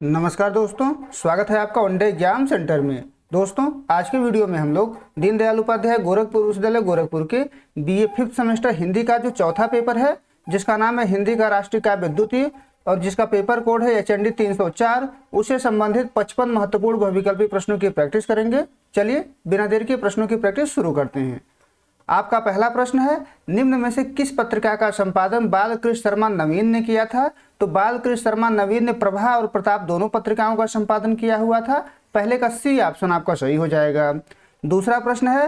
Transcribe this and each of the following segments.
नमस्कार दोस्तों, स्वागत है आपका वनडे एग्जाम सेंटर में। दोस्तों, आज के वीडियो में हम लोग दीनदयाल उपाध्याय गोरखपुर विश्वविद्यालय गोरखपुर के बीए 5th सेमेस्टर हिंदी का जो चौथा पेपर है, जिसका नाम है हिंदी का राष्ट्रीय काव्य द्वितीय और जिसका पेपर कोड है HND 304, उसे संबंधित 55 महत्वपूर्ण बहुविकल्पी प्रश्नों की प्रैक्टिस करेंगे। चलिए बिना देर के प्रश्नों की प्रैक्टिस शुरू करते हैं। आपका पहला प्रश्न है, निम्न में से किस पत्रिका का संपादन बालकृष्ण शर्मा नवीन ने किया था? तो बालकृष्ण शर्मा नवीन ने प्रभा और प्रताप दोनों पत्रिकाओं का संपादन किया हुआ था। पहले का सी ऑप्शन आपका सही हो जाएगा। दूसरा प्रश्न है,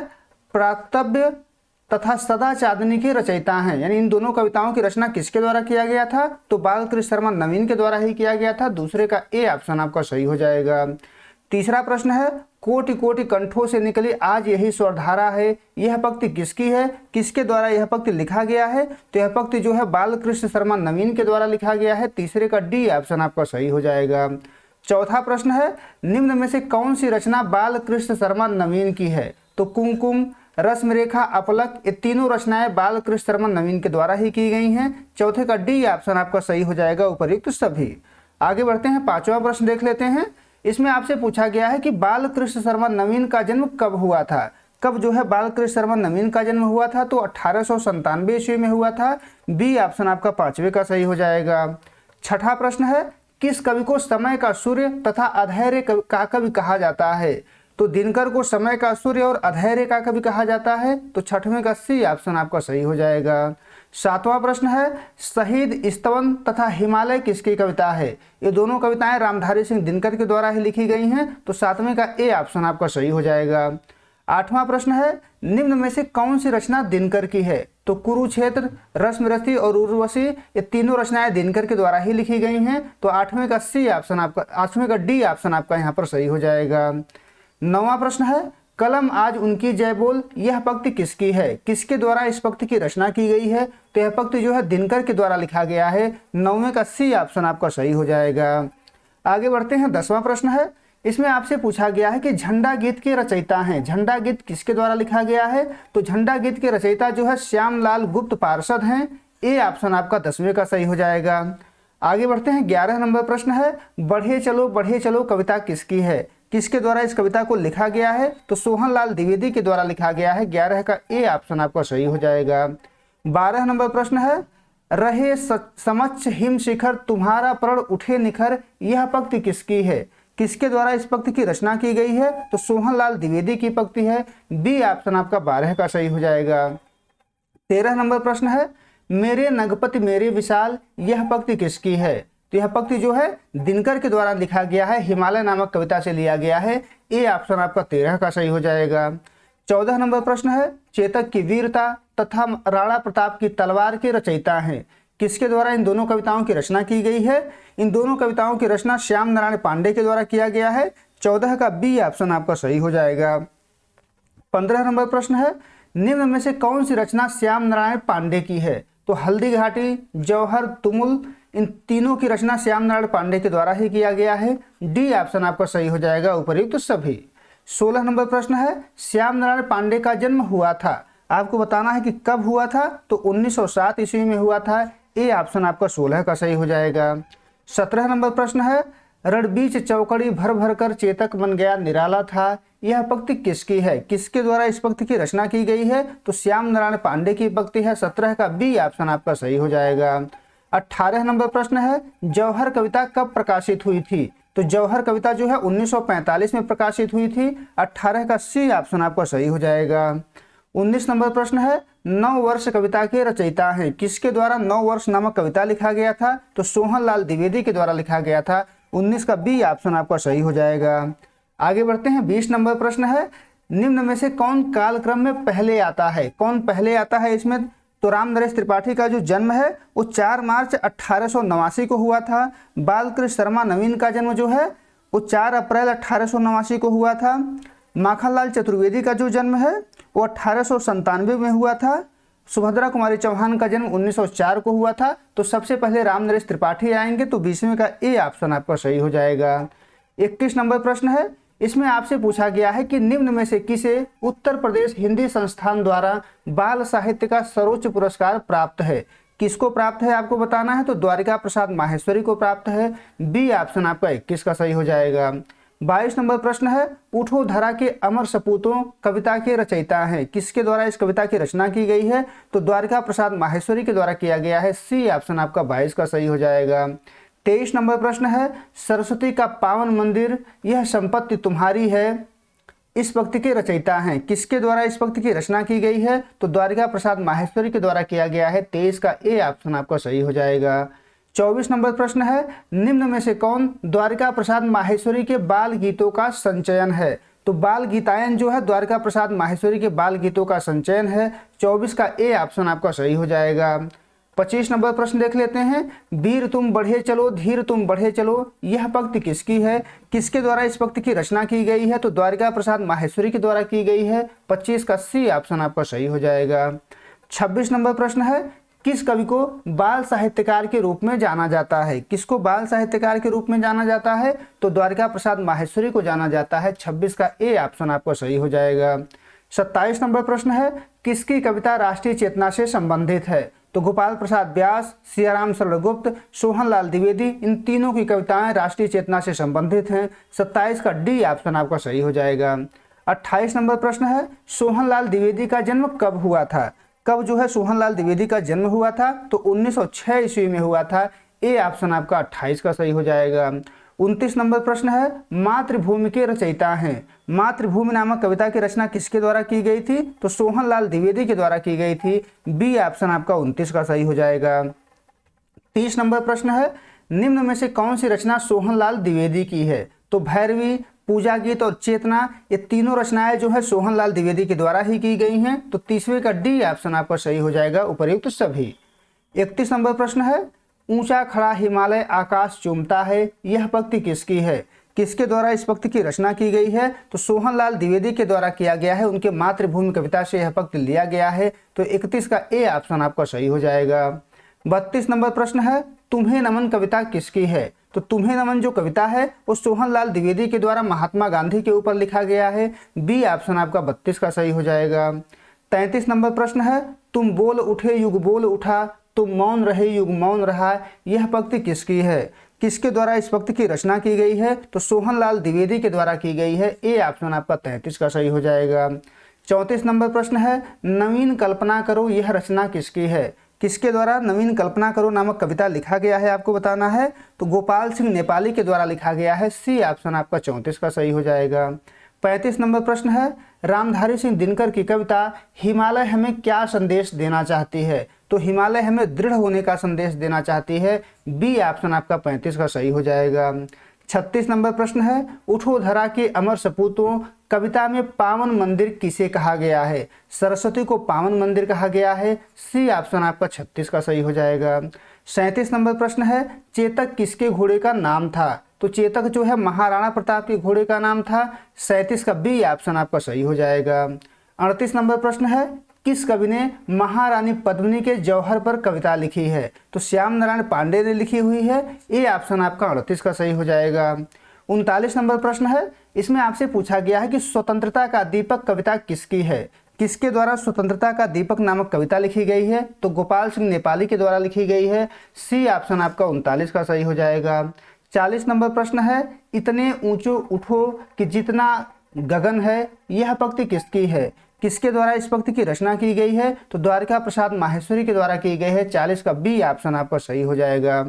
प्रातव्य तथा सदा चांदनी के रचयिता हैं, यानी इन दोनों कविताओं की रचना किसके द्वारा किया गया था? तो बालकृष्ण शर्मा नवीन के द्वारा ही किया गया था। दूसरे का ए ऑप्शन आपका सही हो जाएगा। तीसरा प्रश्न है, कोटि कोटि कंठों से निकली आज यही स्वरधारा है, यह पंक्ति किसकी है? किसके द्वारा यह पंक्ति लिखा गया है? तो यह पंक्ति जो है बालकृष्ण शर्मा नवीन के द्वारा लिखा गया है। तीसरे का डी ऑप्शन आपका सही हो जाएगा। चौथा प्रश्न है, निम्न में से कौन सी रचना बालकृष्ण शर्मा नवीन की है? तो कुमकुम, रश्मिरेखा, अपलक, ये तीनों रचनाएं बालकृष्ण शर्मा नवीन के द्वारा ही की गई हैं। चौथे का डी ऑप्शन आपका सही हो जाएगा, उपर्युक्त सभी। आगे बढ़ते हैं, पांचवा प्रश्न देख लेते हैं। इसमें आपसे पूछा गया है कि बालकृष्ण शर्मा नवीन का जन्म कब हुआ था? कब जो है बालकृष्ण शर्मा नवीन का जन्म हुआ था? तो 1897 ईस्वी में हुआ था। बी ऑप्शन आपका पांचवे का सही हो जाएगा। छठा प्रश्न है, किस कवि को समय का सूर्य तथा अधैर्य का कवि कहा जाता है? तो दिनकर को समय का सूर्य और अधैर्य का कवि कहा जाता है। तो छठवें का सी ऑप्शन आपका सही हो जाएगा। सातवां प्रश्न है, शहीद, स्तवन तथा हिमालय किसकी कविता है? ये दोनों कविताएं रामधारी सिंह दिनकर के द्वारा ही लिखी गई हैं। तो सातवें का ए ऑप्शन आपका सही हो जाएगा। आठवां प्रश्न है, निम्न में से कौन सी रचना दिनकर की है? तो कुरुक्षेत्र, रश्मिरथी और उर्वशी, ये तीनों रचनाएं दिनकर के द्वारा ही लिखी गई हैं। तो आठवें का सी ऑप्शन आपका, आठवें का डी ऑप्शन आपका यहाँ पर सही हो जाएगा। नौवां प्रश्न है, कलम आज उनकी जय बोल, यह पंक्ति किसकी है? किसके द्वारा इस पंक्ति की रचना की गई है? तो यह पंक्ति जो है दिनकर के द्वारा लिखा गया है। नौवें का सी ऑप्शन आपका सही हो जाएगा। आगे बढ़ते हैं, 10वां प्रश्न है। इसमें आपसे पूछा गया है कि झंडा गीत के रचयिता हैं, झंडा गीत किसके द्वारा लिखा गया है? तो झंडा गीत के रचयिता जो है श्यामलाल गुप्त पार्षद हैं। ए ऑप्शन आपका 10वें का सही हो जाएगा। आगे बढ़ते हैं, 11 नंबर प्रश्न है, बढ़े चलो कविता किसकी है? किसके द्वारा इस कविता को लिखा गया है? तो सोहनलाल द्विवेदी के द्वारा लिखा गया है। 11 का ए ऑप्शन आपका सही हो जाएगा। 12 नंबर प्रश्न है, रहे समक्ष हिम शिखर तुम्हारा प्रण उठे निखर, यह पंक्ति किसकी है? किसके द्वारा इस पंक्ति की रचना की गई है? तो सोहनलाल द्विवेदी की पंक्ति है। बी ऑप्शन आपका 12 का सही हो जाएगा। 13 नंबर प्रश्न है, मेरे नगपति मेरे विशाल, यह पंक्ति किसकी है? तो यह पंक्ति जो है दिनकर के द्वारा लिखा गया है, हिमालय नामक कविता से लिया गया है। ए ऑप्शन आपका 13 का सही हो जाएगा। 14 नंबर प्रश्न है, चेतक की वीरता तथा राणा प्रताप की तलवार के रचयिता हैं, किसके द्वारा इन दोनों कविताओं की रचना की गई है? इन दोनों कविताओं की रचना श्याम नारायण पांडे के द्वारा किया गया है। 14 का बी ऑप्शन आपका सही हो जाएगा। 15 नंबर प्रश्न है, निम्न में से कौन सी रचना श्याम नारायण पांडे की है? तो हल्दी घाटी, जौहर, तुमुल, इन तीनों की रचना श्याम नारायण पांडे के द्वारा ही किया गया है। डी ऑप्शन आपका सही हो जाएगा, उपर्युक्त सभी। 16 नंबर प्रश्न है, श्याम नारायण पांडे का जन्म हुआ था, आपको बताना है कि कब हुआ था? तो 1907 ईस्वी में हुआ था। ए ऑप्शन आपका 16 का सही हो जाएगा। 17 नंबर प्रश्न है, रणबीच चौकड़ी भर भर कर चेतक बन गया निराला था, यह पंक्ति किसकी है? किसके द्वारा इस पंक्ति की रचना की गई है? तो श्याम नारायण पांडे की पंक्ति है। 17 का बी ऑप्शन आपका सही हो जाएगा। 18 नंबर प्रश्न है, जौहर कविता कब प्रकाशित हुई थी? तो जौहर कविता जो है 1945 में प्रकाशित हुई थी। 18 का सी ऑप्शन आपका सही हो जाएगा। 19 नंबर प्रश्न है, 9 वर्ष कविता के रचयिता हैं, किसके द्वारा 9 वर्ष नामक कविता लिखा गया था? तो सोहनलाल द्विवेदी के द्वारा लिखा गया था। 19 का बी ऑप्शन आपका सही हो जाएगा। आगे बढ़ते हैं, 20 नंबर प्रश्न है, निम्न में से कौन कालक्रम में पहले आता है? कौन पहले आता है इसमें? तो राम नरेश त्रिपाठी का जो जन्म है वो 4 मार्च 1889 को हुआ था। बालकृष्ण शर्मा नवीन का जन्म जो है वो 4 अप्रैल 1889 को हुआ था। माखनलाल चतुर्वेदी का जो जन्म है वो 1897 में हुआ था। सुभद्रा कुमारी चौहान का जन्म 1904 को हुआ था। तो सबसे पहले राम नरेश त्रिपाठी आएंगे, तो 20वें का ए ऑप्शन आपका सही हो जाएगा। 21 नंबर प्रश्न है, इसमें आपसे पूछा गया है कि निम्न में से किसे उत्तर प्रदेश हिंदी संस्थान द्वारा बाल साहित्य का सर्वोच्च पुरस्कार प्राप्त है? किसको प्राप्त है आपको बताना है, तो द्वारिका प्रसाद माहेश्वरी को प्राप्त है। बी ऑप्शन आपका 21 का सही हो जाएगा। 22 नंबर प्रश्न है, उठो धरा के अमर सपूतों कविता के रचयिता हैं, किसके द्वारा इस कविता की रचना की गई है, तो द्वारिका प्रसाद माहेश्वरी के द्वारा किया गया है। सी ऑप्शन आपका 22 का सही हो जाएगा। 23 नंबर प्रश्न है, सरस्वती का पावन मंदिर यह संपत्ति तुम्हारी है, इस पंक्ति के रचयिता हैं, किसके द्वारा इस पंक्ति की रचना की गई है, तो द्वारिका प्रसाद माहेश्वरी के द्वारा किया गया है। 23 का ए ऑप्शन आपका सही हो जाएगा। 24 नंबर प्रश्न है, निम्न में से कौन द्वारिका प्रसाद माहेश्वरी के बाल गीतों का संचयन है, तो बाल गीतायन जो है द्वारिका प्रसाद माहेश्वरी के बाल गीतों का संचयन है। 24 का ए ऑप्शन आपका सही हो जाएगा। 25 नंबर प्रश्न देख लेते हैं, वीर तुम बढ़े चलो धीर तुम बढ़े चलो, यह पंक्ति किसकी है, किसके द्वारा इस पंक्ति की रचना की गई है, तो द्वारिका प्रसाद माहेश्वरी के द्वारा की गई है। 25 का सी ऑप्शन आपका सही हो जाएगा। 26 नंबर प्रश्न है, किस कवि को बाल साहित्यकार के रूप में जाना जाता है, किसको बाल साहित्यकार के रूप में जाना जाता है, तो द्वारिका प्रसाद माहेश्वरी को जाना जाता है। 26 का ए ऑप्शन आपका सही हो जाएगा। 27 नंबर प्रश्न है, किसकी कविता राष्ट्रीय चेतना से संबंधित है, तो गोपाल प्रसाद व्यास, सियाराम शरण गुप्त, सोहनलाल द्विवेदी, इन तीनों की कविताएं राष्ट्रीय चेतना से संबंधित हैं। 27 का डी ऑप्शन आपका सही हो जाएगा। 28 नंबर प्रश्न है, सोहनलाल द्विवेदी का जन्म कब हुआ था, कब जो है सोहनलाल द्विवेदी का जन्म हुआ था, तो 1906 ईस्वी में हुआ था। ए ऑप्शन आपका 28 का सही हो जाएगा। 29 नंबर प्रश्न है, मातृभूमि के रचयिता हैं, मातृभूमि नामक कविता की रचना किसके द्वारा की गई थी, तो सोहनलाल द्विवेदी के द्वारा की गई थी। बी ऑप्शन आपका 29 का सही हो जाएगा। 30 नंबर प्रश्न है, निम्न में से कौन सी रचना सोहनलाल द्विवेदी की है, तो भैरवी, पूजा गीत और चेतना, ये तीनों रचनाएं जो है सोहनलाल द्विवेदी के द्वारा ही की गई हैं। तो 30वें का डी ऑप्शन आपका सही हो जाएगा, उपर्युक्त सभी। 31 नंबर प्रश्न है, ऊंचा खड़ा हिमालय आकाश चूमता है, यह पंक्ति किसकी है, किसके द्वारा इस पंक्ति की रचना की गई है, तो सोहनलाल द्विवेदी के द्वारा किया गया है। उनके मातृभूमि कविता से यह पंक्ति लिया गया है। तो 31 का ए ऑप्शन आपका सही हो जाएगा। 32 नंबर प्रश्न है, तुम्हें नमन कविता किसकी है, तो तुम्हें नमन जो कविता है वो सोहनलाल द्विवेदी के द्वारा महात्मा गांधी के ऊपर लिखा गया है। बी ऑप्शन आपका 32 का सही हो जाएगा। 33 नंबर प्रश्न है, तुम बोल उठे युग बोल उठा, तुम मौन रहे युग मौन रहा, यह पंक्ति किसकी है, किसके द्वारा इस पंक्ति की रचना की गई है, तो सोहनलाल द्विवेदी के द्वारा की गई है। ए ऑप्शन आपका 33 का सही हो जाएगा। 34 नंबर प्रश्न है, नवीन कल्पना करो, यह रचना किसकी है, किसके द्वारा नवीन कल्पना करो नामक कविता लिखा गया है आपको बताना है, तो गोपाल सिंह नेपाली के द्वारा लिखा गया है। सी ऑप्शन आपका 34 का सही हो जाएगा। 35 नंबर प्रश्न है, रामधारी सिंह दिनकर की कविता हिमालय हमें क्या संदेश देना चाहती है, तो हिमालय हमें दृढ़ होने का संदेश देना चाहती है। बी ऑप्शन आपका 35 का सही हो जाएगा। 36 नंबर प्रश्न है, उठो धरा के अमर सपूतों कविता में पावन मंदिर किसे कहा गया है, सरस्वती को पावन मंदिर कहा गया है। सी ऑप्शन आपका 36 का सही हो जाएगा। 37 नंबर प्रश्न है, चेतक किसके घोड़े का नाम था, तो चेतक जो है महाराणा प्रताप के घोड़े का नाम था। 37 का बी ऑप्शन आपका सही हो जाएगा। 38 नंबर प्रश्न है, किस कवि ने महारानी पद्मिनी के जौहर पर कविता लिखी है, तो श्याम नारायण पांडे ने लिखी हुई है। ए ऑप्शन आपका 38 का सही हो जाएगा। 39 नंबर प्रश्न है, इसमें आपसे पूछा गया है कि स्वतंत्रता का दीपक कविता किसकी है, किसके द्वारा स्वतंत्रता का दीपक नामक कविता लिखी गई है, तो गोपाल सिंह नेपाली के द्वारा लिखी गई है। सी ऑप्शन आपका 39 का सही हो जाएगा। 40 नंबर प्रश्न है, इतने ऊंचो उठो कि जितना गगन है, यह पंक्ति किसकी है, किसके द्वारा इस पंक्ति की रचना की गई है, तो द्वारिका प्रसाद माहेश्वरी के द्वारा की गई है। 40 का बी ऑप्शन आपका सही हो जाएगा।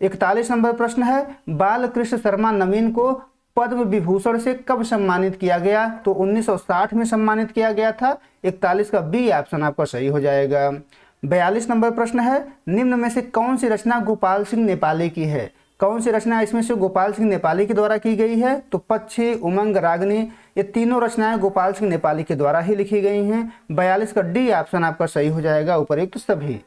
41 नंबर प्रश्न है, बालकृष्ण शर्मा नवीन को पद्म विभूषण से कब सम्मानित किया गया, तो 1960 में सम्मानित किया गया था। 41 का बी ऑप्शन आपका सही हो जाएगा। 42 नंबर प्रश्न है, निम्न में से कौन सी रचना गोपाल सिंह नेपाली की है, कौन सी रचना इसमें से गोपाल सिंह नेपाली के द्वारा की गई है, तो पक्षी, उमंग, रागनी, ये तीनों रचनाएं गोपाल सिंह नेपाली के द्वारा ही लिखी गई हैं। 42 का डी ऑप्शन आपका सही हो जाएगा, उपर्युक्त सभी।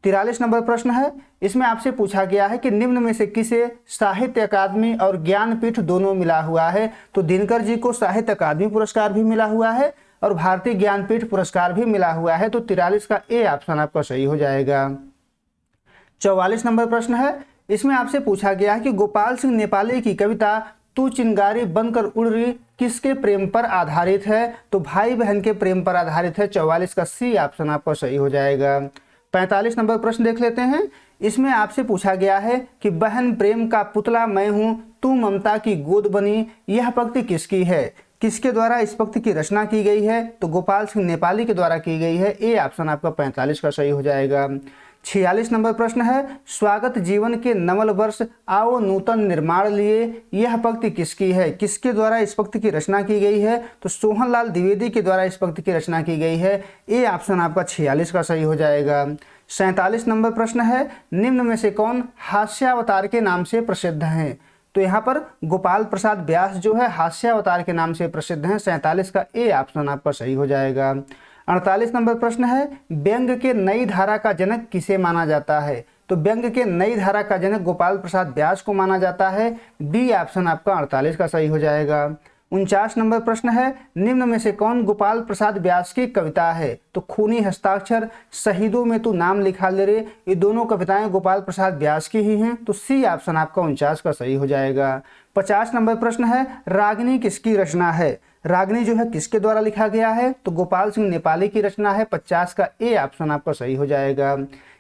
43 नंबर प्रश्न है, इसमें आपसे पूछा गया है कि निम्न में से किसे साहित्य अकादमी और ज्ञानपीठ दोनों मिला हुआ है, तो दिनकर जी को साहित्य अकादमी पुरस्कार भी मिला हुआ है और भारतीय ज्ञानपीठ पुरस्कार भी मिला हुआ है। तो 43 का ए ऑप्शन आपका सही हो जाएगा। 44 नंबर प्रश्न है, इसमें आपसे पूछा गया है कि गोपाल सिंह नेपाली की कविता तू चिंगारी बनकर उड़ रही किसके प्रेम पर आधारित है, तो भाई बहन के प्रेम पर आधारित है। 44 का सी ऑप्शन आपका सही हो जाएगा। 45 नंबर प्रश्न देख लेते हैं। इसमें आपसे पूछा गया है कि बहन प्रेम का पुतला मैं हूँ, तू ममता की गोद बनी, यह पंक्ति किसकी है? किसके द्वारा इस पंक्ति की रचना की गई है? तो गोपाल सिंह नेपाली के द्वारा की गई है। ए ऑप्शन आपका 45 का सही हो जाएगा। 46 नंबर प्रश्न है, स्वागत जीवन के नवल वर्ष आओ नूतन निर्माण लिए, यह पंक्ति किसकी है? किसके द्वारा इस पंक्ति की रचना की गई है? तो सोहनलाल द्विवेदी के द्वारा इस पंक्ति की रचना की गई है। ए ऑप्शन आपका 46 का सही हो जाएगा। 47 नंबर प्रश्न है, निम्न में से कौन हास्यावतार के नाम से प्रसिद्ध हैं? तो यहाँ पर गोपाल प्रसाद व्यास जो है हास्यावतार के नाम से प्रसिद्ध हैं। 47 का ए ऑप्शन आपका सही हो जाएगा। 48 नंबर प्रश्न है, व्यंग के नई धारा का जनक किसे माना जाता है? तो व्यंग के नई धारा का जनक गोपाल प्रसाद व्यास को माना जाता है। बी ऑप्शन आपका 48 का सही हो जाएगा। 49 नंबर प्रश्न है, निम्न में से कौन गोपाल प्रसाद व्यास की कविता है? तो खूनी हस्ताक्षर, शहीदों में तू नाम लिखा ले रे, ये दोनों कविताएं गोपाल प्रसाद व्यास की ही हैं। तो सी ऑप्शन आपका 49 का सही हो जाएगा। 50 नंबर प्रश्न है, रागिनी किसकी रचना है? रागिनी जो है किसके द्वारा लिखा गया है? तो गोपाल सिंह नेपाली की रचना है। 50 का ए ऑप्शन आपका सही हो जाएगा।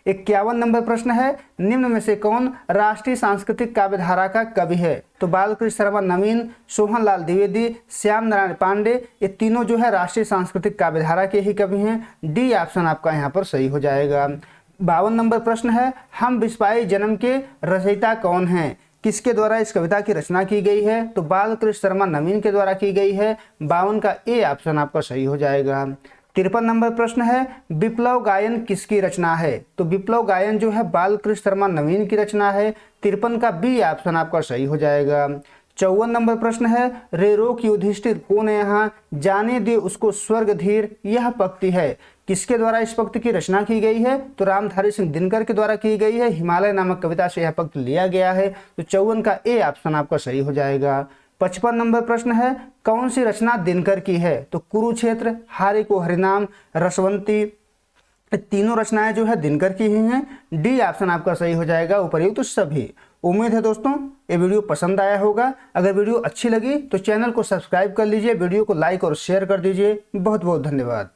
51 नंबर प्रश्न है, निम्न में से कौन राष्ट्रीय सांस्कृतिक काव्यधारा का कवि है? तो बालकृष्ण शर्मा नवीन, सोहनलाल द्विवेदी, श्याम नारायण पांडे, ये तीनों जो है राष्ट्रीय सांस्कृतिक काव्यधारा के ही कवि हैं। डी ऑप्शन आपका यहाँ पर सही हो जाएगा। 52 नंबर प्रश्न है, हम बिस्वाई जन्म के रचयिता कौन हैं? किसके द्वारा इस कविता की रचना की गई है? तो बालकृष्ण शर्मा नवीन के द्वारा की गई है। 52 का ए ऑप्शन आपका सही हो जाएगा। 53 नंबर प्रश्न है, विप्लव गायन किसकी रचना है? तो विप्लव गायन जो है बालकृष्ण शर्मा नवीन की रचना है। 53 का बी ऑप्शन आपका सही हो जाएगा। 54 नंबर प्रश्न है, रे रोक युधिष्ठिर कौन है यहाँ, जाने दे उसको स्वर्ग धीर, यह पंक्ति है किसके द्वारा इस पंक्ति की रचना की गई है? तो रामधारी सिंह दिनकर के द्वारा की गई है। हिमालय नामक कविता से यह पंक्ति लिया गया है। तो 54 का ए ऑप्शन आपका सही हो जाएगा। 55 नंबर प्रश्न है, कौन सी रचना दिनकर की है? तो कुरुक्षेत्र, हारे को हरिनाम, रसवंती, तीनों रचनाएं जो है दिनकर की ही हैं। डी ऑप्शन आपका सही हो जाएगा उपर्युक्त सभी। उम्मीद है दोस्तों ये वीडियो पसंद आया होगा। अगर वीडियो अच्छी लगी तो चैनल को सब्सक्राइब कर लीजिए, वीडियो को लाइक और शेयर कर दीजिए। बहुत बहुत धन्यवाद।